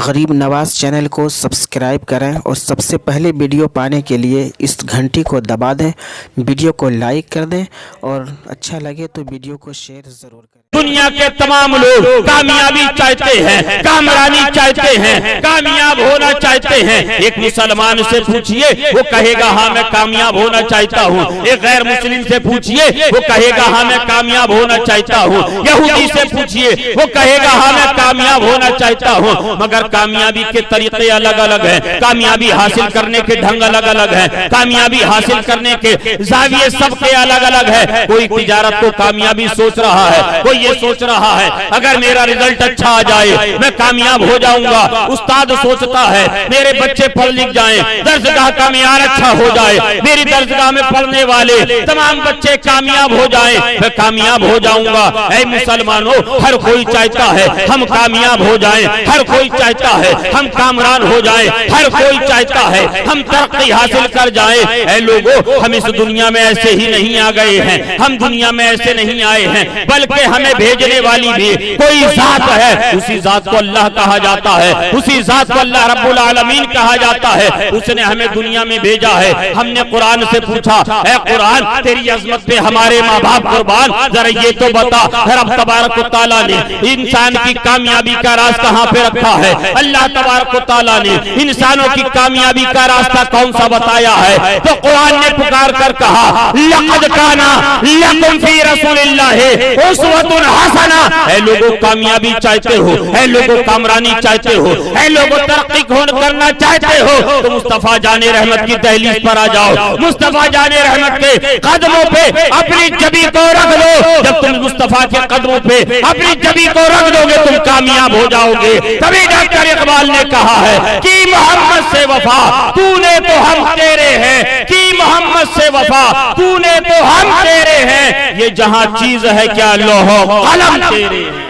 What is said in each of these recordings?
गरीब नवाज चैनल को सब्सक्राइब करें और सबसे पहले वीडियो पाने के लिए इस घंटी को दबा दें। वीडियो को लाइक कर दें और अच्छा लगे तो वीडियो को शेयर ज़रूर करें। दुनिया के तमाम लोग कामयाबी चाहते हैं, कामरानी चाहते हैं, कामयाब होना चाहते हैं। एक मुसलमान से पूछिए वो कहेगा हाँ मैं कामयाब होना चाहता हूँ। एक गैर मुस्लिम से पूछिए वो कहेगा हाँ मैं कामयाब होना चाहता हूँ। यहूदी से पूछिए वो कहेगा हाँ मैं कामयाब होना चाहता हूँ। मगर कामयाबी के तरीके अलग अलग हैं, कामयाबी हासिल करने के ढंग अलग अलग हैं, कामयाबी हासिल करने के ज़ाविये सबके अलग अलग है। कोई तिजारत को कामयाबी सोच रहा है, कोई ये सोच रहा है अगर मेरा रिजल्ट अच्छा आ जाए मैं कामयाब हो जाऊंगा। उस्ताद सोचता है मेरे बच्चे पढ़ लिख जाएं, दर्जगाह का मियार अच्छा हो जाए, मेरी दर्जगाह में पढ़ने वाले तमाम बच्चे कामयाब हो जाएं, मैं कामयाब हो जाऊंगा। ऐ मुसलमानों, हर कोई चाहता है हम कामयाब हो जाएं, हर कोई चाहता है हम कामरान हो जाएं, हर कोई चाहता है हम तरक्की हासिल कर जाएं। ऐ लोगों, हम इस दुनिया में ऐसे ही नहीं आ गए हैं, हम दुनिया में ऐसे नहीं आए हैं, बल्कि हमें भेजने वाली भी कोई जात है। उसी जात को अल्लाह कहा जाता है, उसी जात को अल्लाह रब्बुल आलमीन कहा जाता है। उसने हमें दुनिया में भेजा है। हमने कुरान से पूछा, ऐ कुरान तेरी अजमत पे हमारे माँ बाप कुर्बान, जरा ये तो बता रब तबारक व तआला ने इंसान की कामयाबी का राज कहाँ पे रखा है? अल्लाह तबारक व तआला ने इंसानों की कामयाबी का रास्ता कौन सा बताया है? तो कुरान ने पुकार कर कहा लक़द काना लकुम फी रसूलिल्लाहि उस्वतुन हसना। ऐ लोगों कामयाबी चाहते हो, ऐ लोगों कामरानी चाहते हो, ऐ लोगों तरक्की करना चाहते हो तो मुस्तफा जाने रहमत की दहलीज पर आ जाओ। मुस्तफा जाने रहमत के कदमों पे अपनी जबी को रख दो। जब तुम मुस्तफा के कदमों पे अपनी जबी को रख दोगे तुम कामयाब हो जाओगे। तभी डॉक्टर इकबाल ने कहा है कि मोहम्मद से वफा तूने तो हम तेरे हैं, कि मोहम्मद से वफा तूने तो हम तेरे हैं। ये जहां चीज है क्या लोहो कलम तेरे हैं।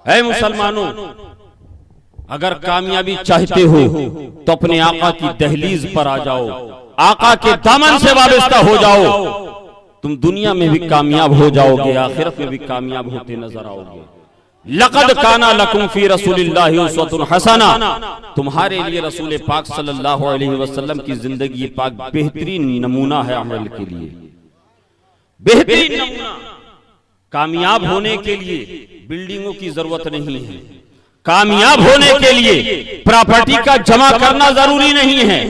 ऐ मुसलमानों, अगर कामयाबी चाहते हो तो अपने आका की दहलीज पर आ जाओ, आका के दामन से वाबस्ता हो जाओ। तुम दुनिया में भी कामयाब हो जाओगे, आखिरत में भी कामयाब होते नजर आओगे। लक़द काना लकुम फी रसूलिल्लाहि उस्वतुन हसना। तुम्हारे लिए रसूल पाक सल्लल्लाहु अलैहि वसल्लम की जिंदगी पाक बेहतरीन नमूना है अमल के लिए, बेहतरीन नमूना। कामयाब होने के लिए बिल्डिंगों की जरूरत नहीं है, कामयाब होने के लिए प्रॉपर्टी का जमा करना जरूरी नहीं है,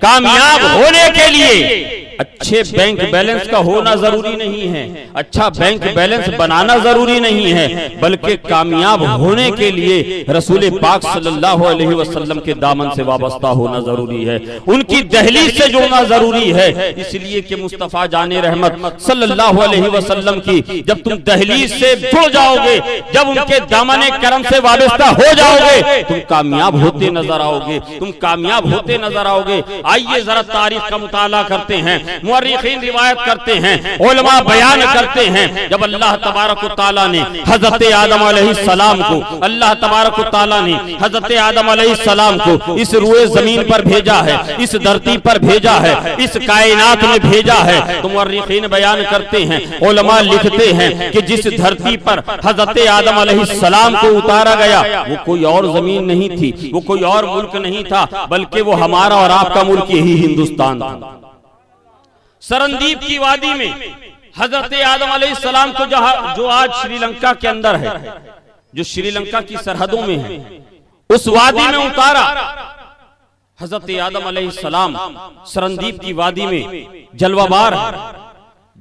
कामयाब होने के लिए अच्छे बैंक बैलेंस का होना जरूरी नहीं है, अच्छा बैंक बैलेंस बनाना जरूरी नहीं है, बल्कि कामयाब होने के लिए रसूल पाक सल्लल्लाहु अलैहि वसल्लम के दामन से वाबस्ता होना जरूरी है, उनकी दहलीज से जुड़ना जरूरी है। इसलिए कि मुस्तफा जाने रहमत सल्लल्लाहु अलैहि वसल्लम की जब तुम दहलीज से जुड़ जाओगे, जब उनके दामन करम से वाबस्ता हो जाओगे, तुम कामयाब होते नजर आओगे, तुम कामयाब होते नजर आओगे। आइए जरा तारीख का मुताला करते हैं, मुअर्रिखीन रिवायत करते हैं, उलमा बयान करते हैं। जब अल्लाह तबारक व तआला ने हजरत आदम अलैहिस्सलाम को, अल्लाह तबारक व तआला ने हजरत आदम अलैहिस्सलाम को इस रूए जमीन पर भेजा है, इस धरती पर भेजा है, इस कायनात में भेजा है, तो मुअर्रिखीन बयान करते हैं, उलमा लिखते हैं कि जिस धरती पर हजरत आदम अलैहिस्सलाम को उतारा गया वो कोई और जमीन नहीं थी, वो कोई और मुल्क नहीं था, बल्कि वो हमारा और आपका मुल्क यही हिंदुस्तान था। सरनदीप की वादी में हजरत आदम अलैहिस्सलाम को जो आज श्रीलंका के अंदर है, जो श्रीलंका की सरहदों में है, उस वादी में उतारा। हजरत आदम अलैहिस्सलाम सरनदीप की वादी में जलवाबार,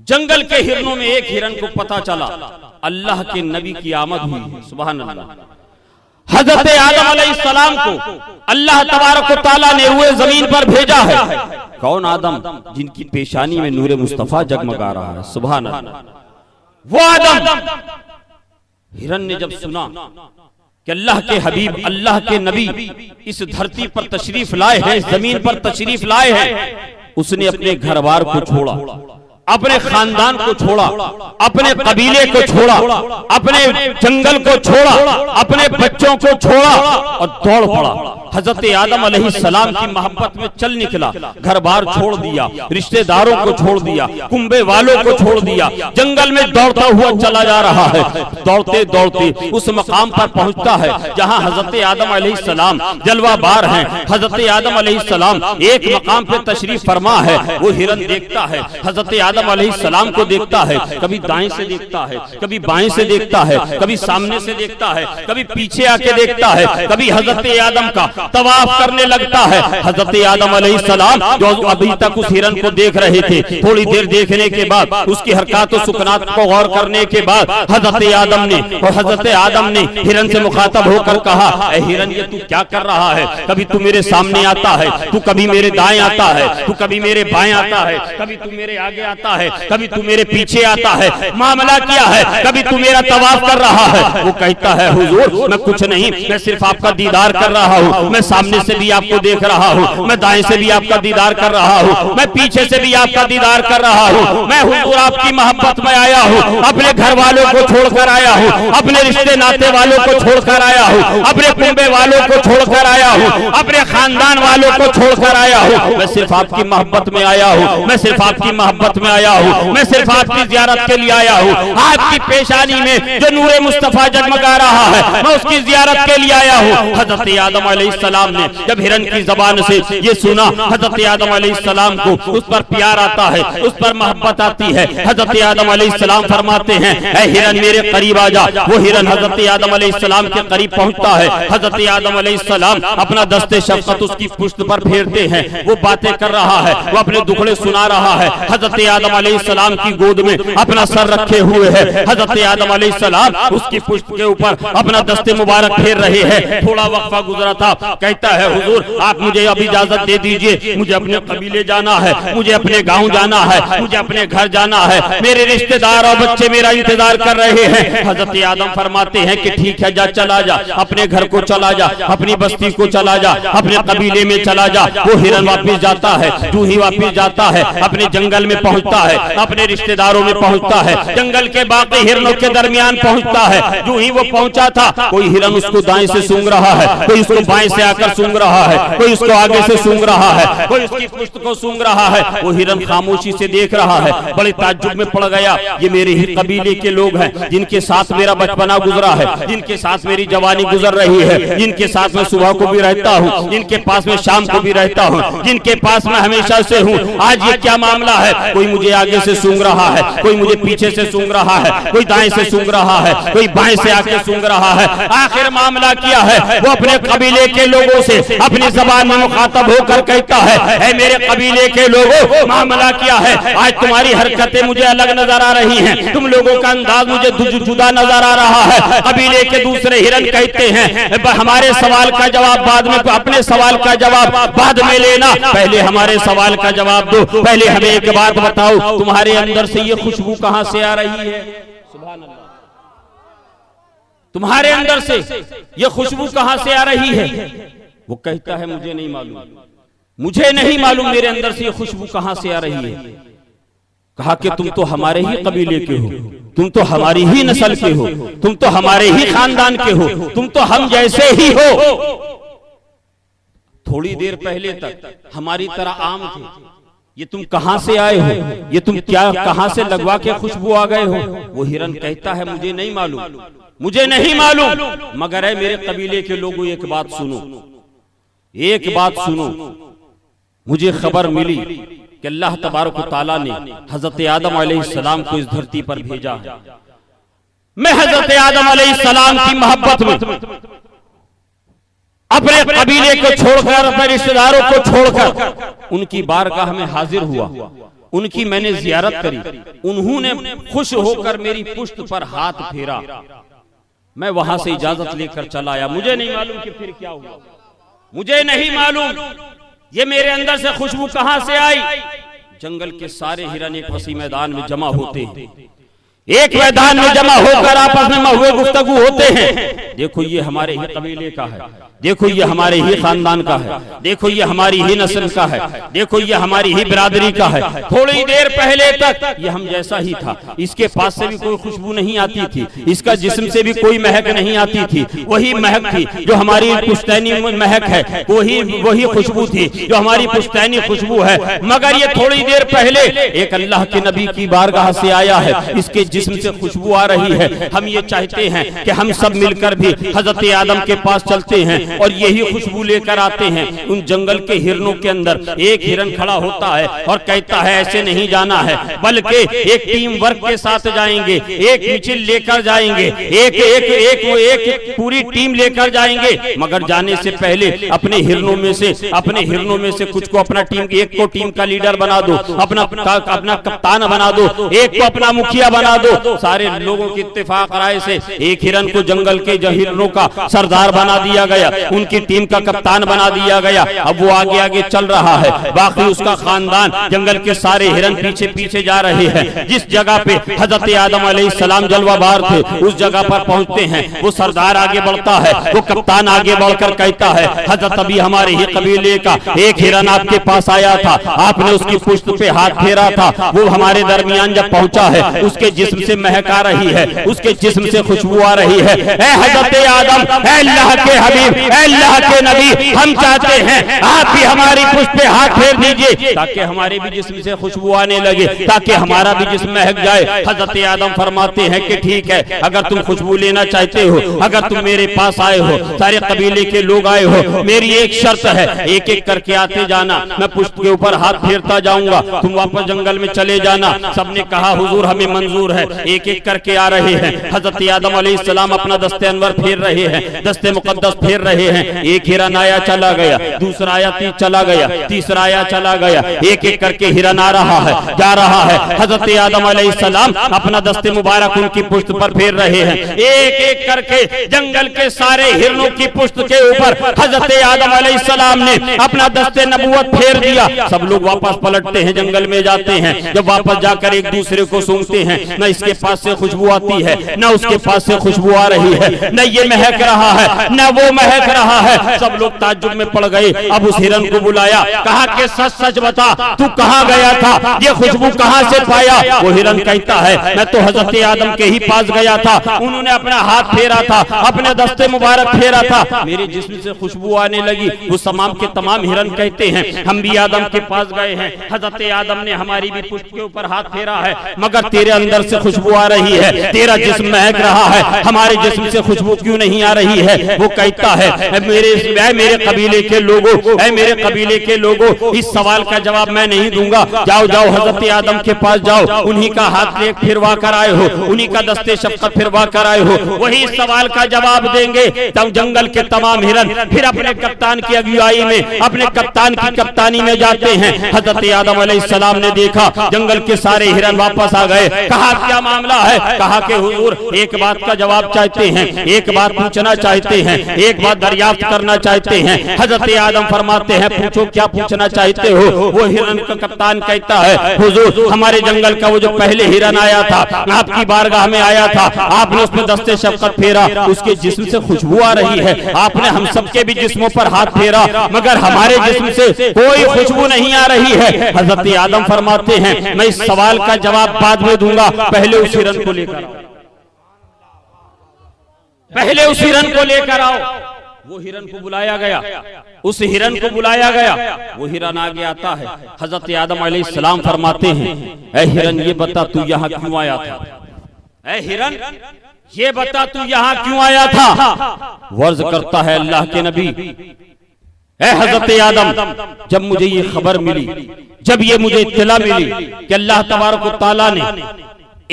जंगल के हिरनों में एक हिरन को पता चला अल्लाह के नबी की आमद हुई। सुभान अल्लाह। हजरत आदम अलैहिस्सलाम को अल्लाह तबारक व तआला ने हुए जमीन पर भेजा है। कौन आदम? जिनकी पेशानी में नूरे मुस्तफा जगमगा रहा है। सुभान अल्लाह। वो आदम, हिरन ने जब सुना कि अल्लाह के हबीब, अल्लाह के नबी इस धरती पर तशरीफ लाए हैं, जमीन पर तशरीफ लाए हैं, उसने अपने घर बार को छोड़ा, अपने खानदान को छोड़ा, अपने कबीले को छोड़ा, अपने जंगल को छोड़ा, अपने बच्चों को छोड़ा और दौड़ पड़ा। हजरत आदम अलैहिस्सलाम की मोहब्बत में चल निकला, घर बार छोड़ दिया, रिश्तेदारों को छोड़ दिया, कुंबे वालों को छोड़ दिया, जंगल में दौड़ता हुआ चला जा रहा है। दौड़ते दौड़ते उस मकाम पर पहुंचता है जहां हजरत आदम अलैहिस्सलाम जलवाबार हैं। हजरत आदम अलैहिस्सलाम एक मकाम पे तशरीफ फरमा है, वो हिरन देखता है, हजरत आदम अलैहिस्सलाम को देखता है, कभी दाएं से देखता है, कभी बाएं से देखता है, कभी सामने से देखता है, कभी पीछे आके देखता है, कभी हजरत आदम का तवाफ करने लगता है। हजरत आदम अलैहिस्सलाम जो अभी तक उस हिरन को देख रहे थे, थोड़ी देर देखने के बाद उसकी हरकत और सुकनात को गौर करने के बाद हजरत आदम ने हिरन से मुखातब होकर कहा, ऐ हिरन ये तू क्या कर रहा है? कभी तू मेरे सामने आता है, तू कभी मेरे दाएं आता है, तू कभी मेरे बाएं आता है, कभी तू मेरे आगे आता है, कभी तू मेरे पीछे आता है, मामला क्या है? कभी तू मेरा तवाफ कर रहा है? वो कहता है हुजूर मैं कुछ नहीं, मैं सिर्फ आपका दीदार कर रहा हूँ, मैं सामने से भी आपको देख रहा हूँ, मैं दाएं से भी आपका दीदार कर रहा हूँ, मैं पीछे से भी आपका दीदार कर रहा हूँ, मैं हुजूर आपकी मोहब्बत में आया हूँ, अपने घर वालों को छोड़कर आया हूँ, अपने रिश्ते नाते वालों को छोड़कर आया हूँ, अपने कुंबे वालों को छोड़कर आया हूँ, अपने खानदान वालों को छोड़कर आया हूँ, मैं सिर्फ आपकी मोहब्बत में आया हूँ, मैं सिर्फ आपकी मोहब्बत में आया हूँ, मैं सिर्फ आपकी ज़ियारत के लिए आया हूँ, आपकी पेशानी में जो नूरे मुस्तफा जगमगा रहा है मैं उसकी ज़ियारत के लिए आया हूँ। हजरत आदम अलैहिस्सलाम ने जब हिरन की ज़बान से ये सुना, हजरत आदम अलैहिस्सलाम को उस पर प्यार आता है, उस पर मोहब्बत आती है। हजरत आदम अलैहिस्सलाम फरमाते हैं, ऐ हिरन मेरे करीब आ जा। वो हिरन हजरत आदम अलैहिस्सलाम के करीब पहुंचता है। हजरत आदम अलैहिस्सलाम अपना दस्ते शफ़क़त उसकी पुश्त पर फेरते हैं, वो बातें कर रहा है, वो अपने दुखड़े सुना रहा है। हजरत आदम अलैहिस्सलाम की गोद में अपना सर रखे हुए है, हजरत आदम अलैहिस्सलाम उसकी पुश्त के ऊपर अपना दस्ते मुबारक फेर रहे हैं। थोड़ा वक्फा गुजरा था, कहता है हुजूर आप मुझे अब इजाजत दे दीजिए, मुझे अपने कबीले जाना है, मुझे अपने गांव जाना है, मुझे अपने घर जाना है, मेरे रिश्तेदार और बच्चे मेरा इंतजार कर रहे हैं। हजरत आदम फरमाते हैं कि ठीक है जा, चला जा, अपने घर को चला जा, अपनी बस्ती को चला जा, अपने कबीले में चला जा। वो हिरन वापिस जाता है, जो ही वापिस जाता है अपने जंगल में पहुंचता है, अपने रिश्तेदारों में पहुंचता है, जंगल के बाकी हिरनों के दरमियान पहुंचता है। जो ही वो पहुंचा था, कोई हिरन उसको दाएं से सूंघ रहा है, कोई उसको बाएं से आकर सूंघ रहा है, कोई उसको आगे से सूंघ रहा है, कोई उसकी पुश्त को सूंघ रहा है। वो हिरन खामोशी से देख रहा है, बड़े ताज्जुब में पड़ गया, ये मेरे ही कबीले के लोग हैं, जिनके साथ मेरा बचपना गुजरा है, जिनके साथ मेरी जवानी गुजर रही है, जिनके साथ मैं सुबह को भी रहता हूँ, जिनके पास मैं शाम को भी रहता हूँ, जिनके पास मैं हमेशा से हूँ। आज ये क्या मामला है? कोई मुझे आगे से सूंघ रहा है, कोई मुझे पीछे से सूंघ रहा है, कोई दाएं से सूंघ रहा है, कोई बाएं से आके सूंघ रहा है। आखिर मामला क्या है? वो अपने कबीले के लोगों से अपनी जबान में मुखातब होकर कहता है, ऐ मेरे कबीले के लोगों मामला क्या है? आज तुम्हारी हरकतें मुझे अलग नजर आ रही हैं, तुम लोगों का अंदाज मुझे जुदा नजर आ रहा है। कबीले के दूसरे हिरन कहते हैं, हमारे सवाल का जवाब बाद में, अपने सवाल का जवाब बाद में लेना, पहले हमारे सवाल का जवाब दो। पहले हमें एक बात बताओ, तुम्हारे अंदर से ये खुशबू कहां से आ रही है? सुभान अल्लाह, तुम्हारे अंदर से ये खुशबू कहां से आ रही है? वो कहता है मुझे नहीं मालूम, मुझे नहीं मालूम मेरे अंदर से ये खुशबू कहां से आ रही है। कहा कि तुम तो हमारे ही कबीले के हो, तुम तो हमारी ही नस्ल के हो, तुम तो हमारे ही खानदान के हो, तुम तो हम जैसे ही हो। थोड़ी देर पहले तक हमारी तरह आम थे, ये तुम कहां से आए हो? ये तुम क्या कहां से लगवा के खुशबू आ गए हो? वो हिरन कहता है मुझे नहीं मालूम, मुझे नहीं मालूम, मगर है मेरे कबीले के लोगों एक बात सुनो, एक बात सुनो। मुझे खबर मिली कि अल्लाह तबारक व तआला ने हजरत आदम अलैहिस्सलाम को इस धरती पर भेजा है। मैं हजरत आदम अलैहिस्सलाम की मोहब्बत में अपने कबीले को छोड़कर, अपने रिश्तेदारों को छोड़कर उनकी बारगाह में हाजिर हुआ, उनकी मैंने जियारत करी, उन्होंने खुश होकर मेरी पुश्त पर हाथ फेरा, मैं वहां से इजाजत लेकर चला आया। मुझे नहीं मालूम कि फिर क्या हुआ, मुझे नहीं मालूम ये मेरे अंदर से खुशबू कहां से आई। जंगल के सारे हिरन एक वसी मैदान में जमा होते हैं, एक मैदान में जमा होकर आपस में महुए गुफ्तगू होते हैं। देखो ये हमारे ही कबीले का है, देखो ये हमारे ही खानदान का है, देखो ये हमारी ही नस्ल का है, देखो ये हमारी ही बिरादरी का है। थोड़ी देर पहले तक ये हम जैसा ही था, इसके पास से भी कोई खुशबू नहीं आती थी, इसका जिस्म से भी कोई महक नहीं आती थी। वही महक थी जो हमारी पुश्तैनी महक है, वही खुशबू थी जो हमारी पुश्तैनी खुशबू है। मगर ये थोड़ी देर पहले एक अल्लाह के नबी की बारगाह से आया है, इसके जिस्म से खुशबू आ रही है। हम ये चाहते हैं कि हम सब मिलकर भी हजरत आदम के पास चलते हैं और यही खुशबू लेकर आते हैं। उन जंगल के हिरनों के अंदर एक हिरन खड़ा होता है और कहता है ऐसे नहीं जाना है, बल्कि एक टीम वर्क के साथ जाएंगे, एक मिचिल लेकर जाएंगे, एक पूरी टीम लेकर जाएंगे। मगर जाने से पहले अपने हिरनों में से कुछ को अपना टीम, एक को टीम का लीडर बना दो, अपना कप्तान बना दो, एक को अपना मुखिया बना दो। सारे लोगों की इत्तेफाक राय से एक हिरन को जंगल के हिरनों का सरदार बना दिया गया, उनकी टीम का कप्तान बना दिया गया। अब वो आगे आगे चल रहा है, बाकी उसका खानदान, जंगल के सारे हिरन पीछे पीछे जा रहे हैं। जिस जगह पे हजरत आदम अलैहिस्सलाम जलवाबार थे, उस जगह पर पहुंचते हैं। वो सरदार आगे बढ़ता है, वो कप्तान आगे बढ़कर कहता है हजरत अभी हमारे ही कबीले का एक हिरन आपके पास आया था, आपने उसकी पुश्त पे हाथ फेरा था, वो हमारे दरमियान जब पहुंचा है उसके जिस्म से महक आ रही है, उसके जिस्म से खुशबू आ रही है। ऐ हजरत आदम, ऐ अल्लाह के हबीब, ऐ अल्लाह के नबी, हम चाहते हैं आप भी हमारी पुश्त पे हाथ फेर दीजिए ताकि हमारे भी जिस्म से खुशबू आने लगे, ताकि हमारा भी जिस्म महक जाए। हजरत आदम फरमाते हैं कि ठीक है, अगर तुम खुशबू लेना चाहते हो, अगर तुम मेरे पास आए हो, सारे कबीले के लोग आए हो, मेरी एक शर्त है, एक एक करके आते जाना, मैं पुश्त के ऊपर हाथ फेरता जाऊंगा, तुम वापस जंगल में चले जाना। सबने कहा हुजूर हमें मंजूर है। एक एक करके आ रहे हैं। हजरत आदम अलैहिस्सलाम अपना दस्ते अनवर फेर रहे हैं, दस्ते मुकद्दस फेर रहे हैं। एक हिरन आया चला गया, दूसरा आया चला गया, तीसरा आया चला गया, एक एक करके हिरन आ रहा है, जा रहा है। हजरत आदम अलैहिस्सलाम अपना दस्ते मुबारक उनकी पुश्त पर फेर रहे हैं। एक एक करके जंगल के सारे हिरनों की पुश्त के ऊपर हजरत आदम अलैहिस्सलाम ने अपना दस्ते नबूवत फेर दिया। सब लोग वापस पलटते हैं, जंगल में जाते हैं। जब वापस जाकर एक दूसरे को सूंघते हैं, न इसके पास से खुशबू आती है, न उसके पास से खुशबू आ रही है, न ये महक रहा है, न वो महक रहा है। सब लोग ताज्जुब में पड़ गए। अब उस हिरन को बुलाया, कहा कि सच सच बता, तू कहाँ गया था, ये खुशबू कहाँ से पाया? वो हिरन कहता है मैं तो हजरत आदम के ही पास गया था, उन्होंने अपना हाथ फेरा था, अपने दस्ते मुबारक फेरा था, मेरे जिस्म से खुशबू आने लगी। वो तमाम के तमाम हिरन कहते हैं हम भी आदम के पास गए हैं, हजरत आदम ने हमारी भी पुश्त के ऊपर हाथ फेरा है, मगर तेरे अंदर से खुशबू आ रही है, तेरा जिस्म महक रहा है, हमारे जिस्म से खुशबू क्यों नहीं आ रही है? वो कहता है मेरे कबीले के लोगों, मेरे कबीले के लोगों, इस सवाल का जवाब मैं नहीं दूंगा। जाओ जाओ हजरत आदम के पास जाओ, उन्हीं का हाथ ले फिरवा कर आए हो, उन्हीं का दस्ते शफ़क़त फिरवा कर आए हो, वही इस सवाल का जवाब देंगे। तब जंगल के तमाम हिरन फिर अपने कप्तान की अगुवाई में, अपने कप्तान की कप्तानी में जाते हैं। हजरत आदम अलैहिस्सलाम ने देखा जंगल के सारे हिरन वापस आ गए। कहा क्या मामला है? कहा कि हुजूर एक बात का जवाब चाहते हैं, एक बात पूछना चाहते हैं, एक बात दरियाफ्त करना चाहते हैं। हजरत आदम फरमाते हैं पूछो क्या पूछना चाहते हो? वो हिरन का कप्तान कहता है हुजूर हमारे जंगल का वो जो पहले हिरन आया था, आपकी बारगाह में आया था, आपने उसमें दस्ते शफ़क़त फेरा, उसके जिस्म से खुशबू आ रही है, आपने हम सबके भी जिस्मों पर हाथ फेरा, मगर हमारे जिस्म से कोई खुशबू नहीं आ रही है। हजरत आदम फरमाते हैं मैं इस सवाल का जवाब बाद में दूंगा, पहले उस हिरन को लेकर आओ, पहले उस हिरन को लेकर आओ। वो हिरन को बुलाया गया, उस हिरन को बुलाया गया, वो हिरन आगे आता है। हजरत आदम अलैहिस्सलाम फरमाते हैं ऐ हिरन ये बता तू यहाँ क्यों आया था? ऐ हिरन ये बता तू यहाँ क्यों आया था? वर्ज करता है अल्लाह के नबी ऐ हजरत आदम, जब मुझे ये खबर मिली, जब ये मुझे इत्तला मिली कि अल्लाह तबारक व तआला ने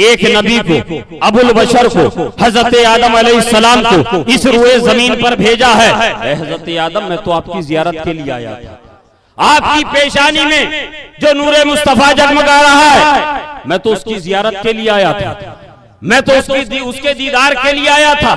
एक नबी को, अबुल बशर को, हजरत आदम अलैहिस्सलाम को इस रुए जमीन पर भेजा है। ऐ हजरत आदम मैं तो आपकी जियारत के लिए आया था, आपकी पेशानी में जो नूरे मुस्तफा जगमगा रहा है, मैं तो उसकी जियारत के लिए आया था, मैं तो उसके दीदार के लिए आया था।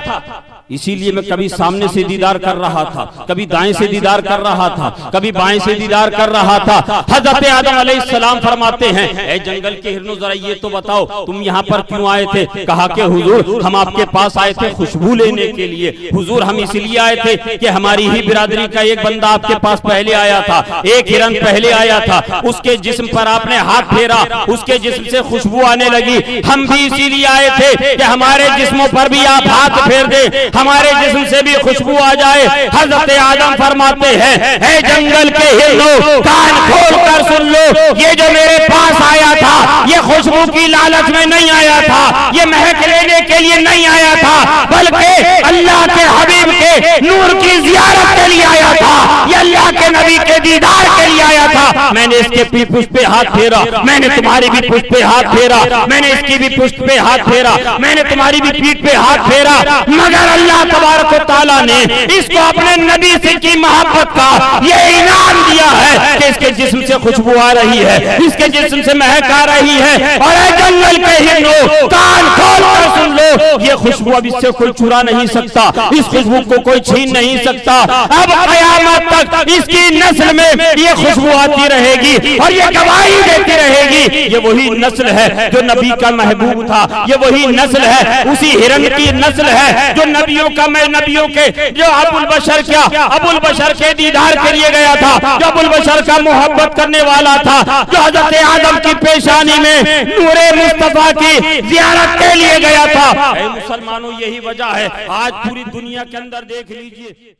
इसीलिए मैं कभी सामने से दीदार कर रहा था, कभी दाएं से दीदार कर रहा था, कभी बाएं से दीदार कर रहा था। हजरत आदम अलैहिस्सलाम फरमाते हैं, ए जंगल के हिरनों जरा ये तो बताओ तुम यहाँ पर क्यों आए थे? कहा कि हुजूर हम आपके पास आए थे खुशबू लेने के लिए। हुजूर हम इसलिए आए थे कि हमारी ही बिरादरी का एक बंदा आपके पास पहले आया था, एक हिरन पहले आया था, उसके जिस्म पर आपने हाथ फेरा, उसके जिस्म से खुशबू आने लगी। हम भी इसीलिए आए थे कि हमारे जिस्मों पर भी आप हाथ फेर दे, हमारे जिस्म से भी खुशबू आ जाए। हजरत आदम फरमाते हैं, हे जंगल के हिरनों कान खोल कर सुन लो, ये जो मेरे पास आया था ये खुशबू की लालच में नहीं आया था, ये महक लेने के लिए नहीं आया था, बल्कि अल्लाह के हबीब के नूर की जियारत के लिए आया था, ये अल्लाह के नबी के दीदार के लिए आया था। मैंने इसके भी पुष्प पे हाथ फेरा, मैंने तुम्हारी भी पुष्प पे हाथ फेरा, मैंने इसकी भी पुष्प पे हाथ फेरा, मैंने तुम्हारी भी पीठ पे हाथ फेरा, मगर अल्लाह तबारक व तआला ने इसको अपने नबी से की मोहब्बत का ये इनाम दिया है कि इसके जिस्म से खुशबू आ रही है, इसके जिस्म से महक आ रही है। और ऐ जंगल के हिरनों कान खोल कर सुन लो, ये खुशबू अब इससे कोई चुरा नहीं सकता, इस खुशबू को कोई छीन नहीं सकता। अब क़यामत तक इसकी नस्ल में ये खुशबू आती रहेगी और ये गवाही देती रहेगी। ये वही नस्ल है जो नबी का महबूब था, ये वही नस्ल है, उसी हिरन की नस्ल है जो नबियों का नबियों के जो अबुल बशर क्या अबुल बशर के दीदार के लिए गया था, जो अबुल बशर का मोहब्बत करने वाला था, जो हजरत आदम की पेशानी में नूरे मुस्तफा की जियारत के लिए गया था। मुसलमानों यही वजह है, आज पूरी दुनिया के अंदर देख लीजिए